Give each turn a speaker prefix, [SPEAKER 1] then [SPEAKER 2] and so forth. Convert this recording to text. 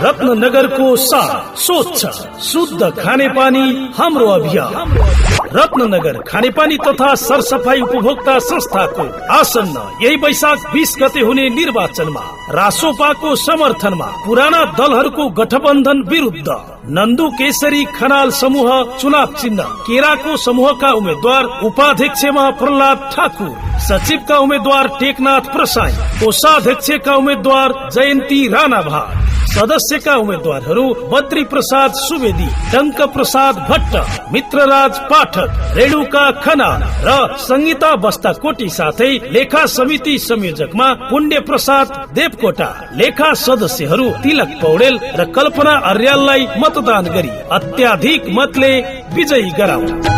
[SPEAKER 1] रत्ननगरको साथ स्वच्छ शुद्ध खानेपानी हाम्रो अभियान। रत्ननगर खानेपानी तथा सरसफाई उपभोक्ता संस्थाको आसन्न यही वैशाख 20 गते हुने निर्वाचनमा रासोपाको समर्थनमा पुराना दलहरूको गठबन्धन विरुद्ध नन्दु केशरी खनाल समूह चुनाव चिन्ह केराको समूहका उम्मेद्वार उपाध्यक्षमा प्रहलाद ठाकुर, सचिवका उम्मेद्वार टेकनाथ प्रसाई, कोषाध्यक्षका उम्मेद्वार जयन्ती राणा भाट, सदस्यका उम्मेद्वारहरू बद्री प्रसाद सुवेदी, टंक प्रसाद भट्ट, मित्रराज पाठक, रेणुका खनाल र संगीता बस्ताकोटी साथै लेखा समिति संयोजकमा पुण्य प्रसाद देवकोटा, लेखा सदस्यहरू तिलक पौडेल र कल्पना अर्याललाई मतदान गरी अत्याधिक मतले विजयी गराऊ।